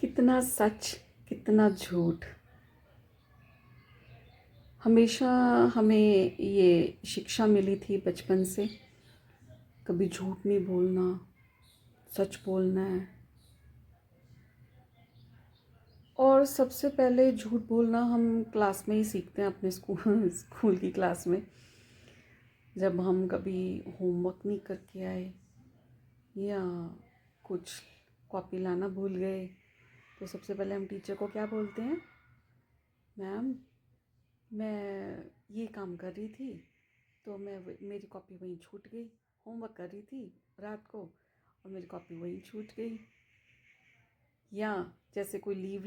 कितना सच कितना झूठ। हमेशा हमें ये शिक्षा मिली थी बचपन से, कभी झूठ नहीं बोलना, सच बोलना है। और सबसे पहले झूठ बोलना हम क्लास में ही सीखते हैं, अपने स्कूल स्कूल की क्लास में। जब हम कभी होमवर्क नहीं करके आए या कुछ कॉपी लाना भूल गए, तो सबसे पहले हम टीचर को क्या बोलते हैं? मैम, मैं ये काम कर रही थी तो मेरी कॉपी वहीं छूट गई। होमवर्क कर रही थी रात को और मेरी कॉपी वहीं छूट गई। या जैसे कोई लीव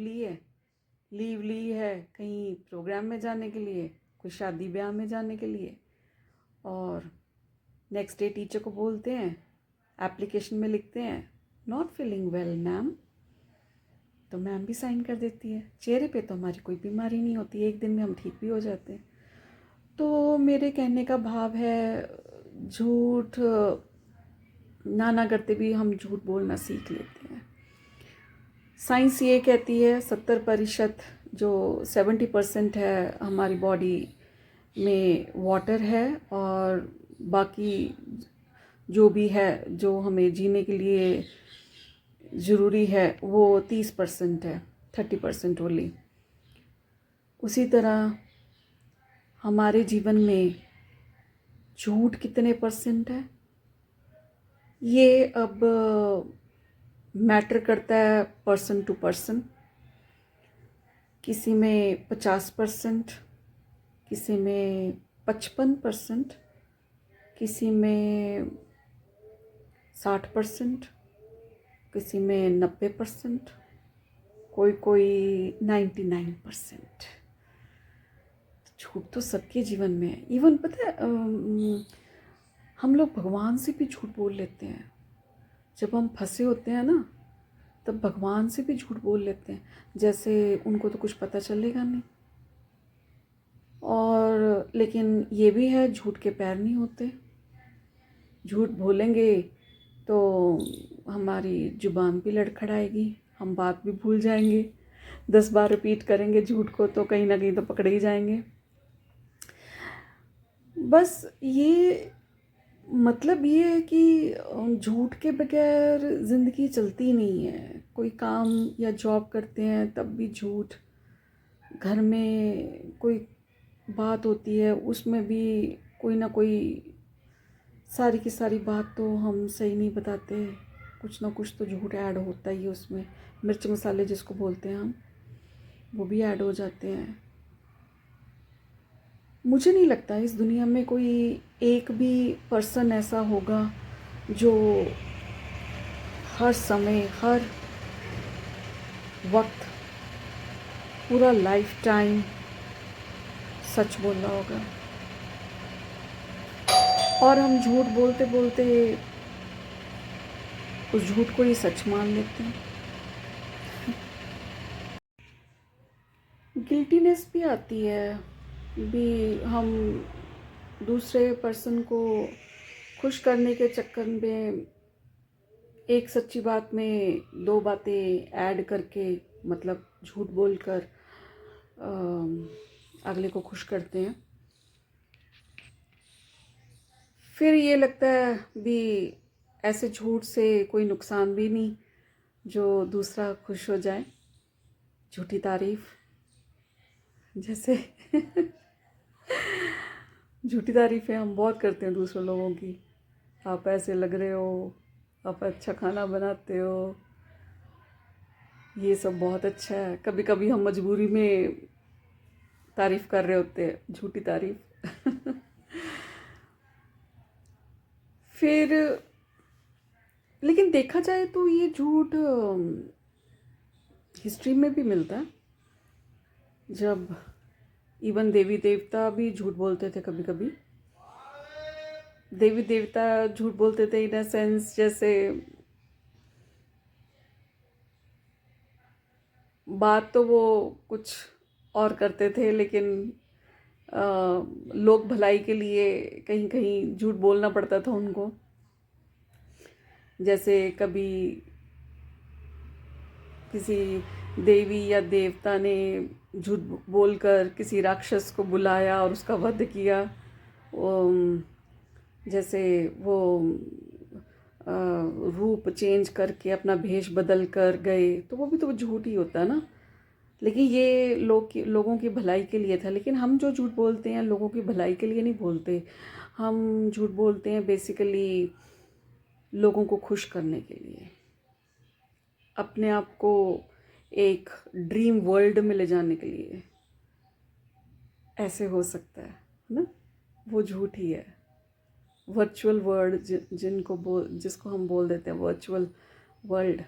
ली है कहीं प्रोग्राम में जाने के लिए, कोई शादी ब्याह में जाने के लिए, और नेक्स्ट डे टीचर को बोलते हैं, एप्लीकेशन में लिखते हैं नॉट फीलिंग वेल मैम, तो मैम भी साइन कर देती है। चेहरे पे तो हमारी कोई बीमारी नहीं होती, एक दिन में हम ठीक भी हो जाते हैं। तो मेरे कहने का भाव है, झूठ ना करते भी हम झूठ बोलना सीख लेते हैं। साइंस ये कहती है 70% जो 70% है हमारी बॉडी में वाटर है, और बाकी जो भी है जो हमें जीने के लिए ज़रूरी है वो 30% है, 30% ओनली। उसी तरह हमारे जीवन में झूठ कितने परसेंट है ये अब मैटर करता है पर्सन टू पर्सन। किसी में 50%, किसी में 55%, किसी में 60%, किसी में 90%, कोई 99%। झूठ तो सबके जीवन में है। इवन पता है, हम लोग भगवान से भी झूठ बोल लेते हैं। जब हम फंसे होते हैं ना, तब भगवान से भी झूठ बोल लेते हैं, जैसे उनको तो कुछ पता चलेगा नहीं। और लेकिन ये भी है, झूठ के पैर नहीं होते। झूठ बोलेंगे तो हमारी जुबान भी लड़खड़ाएगी, हम बात भी भूल जाएंगे। 10 बार रिपीट करेंगे झूठ को तो कहीं ना कहीं तो पकड़े ही जाएंगे। बस ये मतलब ये है कि झूठ के बगैर ज़िंदगी चलती नहीं है। कोई काम या जॉब करते हैं तब भी झूठ, घर में कोई बात होती है उसमें भी कोई ना कोई, सारी की सारी बात तो हम सही नहीं बताते, कुछ ना कुछ तो झूठ ऐड होता ही है उसमें। मिर्च मसाले जिसको बोलते हैं हम, वो भी ऐड हो जाते हैं। मुझे नहीं लगता इस दुनिया में कोई एक भी पर्सन ऐसा होगा जो हर समय हर वक्त पूरा लाइफ टाइम सच बोल रहा होगा। और हम झूठ बोलते बोलते उस झूठ को ही सच मान लेते हैं। गिल्टीनेस भी आती है भी, हम दूसरे पर्सन को खुश करने के चक्कर में एक सच्ची बात में 2 बातें ऐड करके, मतलब झूठ बोलकर अगले को खुश करते हैं। फिर ये लगता है भी ऐसे झूठ से कोई नुकसान भी नहीं, जो दूसरा खुश हो जाए। झूठी तारीफ, जैसे झूठी तारीफ़ें हम बहुत करते हैं दूसरों लोगों की। आप ऐसे लग रहे हो, आप अच्छा खाना बनाते हो, ये सब बहुत अच्छा है। कभी कभी हम मजबूरी में तारीफ़ कर रहे होते हैं, झूठी तारीफ़। फिर लेकिन देखा जाए तो ये झूठ हिस्ट्री में भी मिलता है। जब इवन देवी देवता भी झूठ बोलते थे कभी कभी। देवी देवता झूठ बोलते थे इन अ सेंस, जैसे बात तो वो कुछ और करते थे, लेकिन लोक भलाई के लिए कहीं कहीं झूठ बोलना पड़ता था उनको। जैसे कभी किसी देवी या देवता ने झूठ बोलकर किसी राक्षस को बुलाया और उसका वध किया, जैसे वो रूप चेंज करके अपना भेष बदल कर गए, तो वो भी तो झूठ ही होता है ना। लेकिन ये लोगों की भलाई के लिए था। लेकिन हम जो झूठ बोलते हैं लोगों की भलाई के लिए नहीं बोलते, हम झूठ बोलते हैं बेसिकली लोगों को खुश करने के लिए, अपने आप को एक ड्रीम वर्ल्ड में ले जाने के लिए। ऐसे हो सकता है ना, वो झूठ ही है। वर्चुअल वर्ल्ड जिसको हम बोल देते हैं वर्चुअल वर्ल्ड,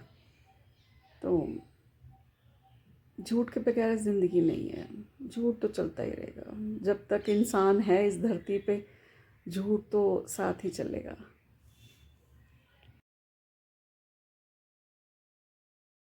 तो झूठ के बगैर ज़िंदगी नहीं है। झूठ तो चलता ही रहेगा, जब तक इंसान है इस धरती पे झूठ तो साथ ही चलेगा।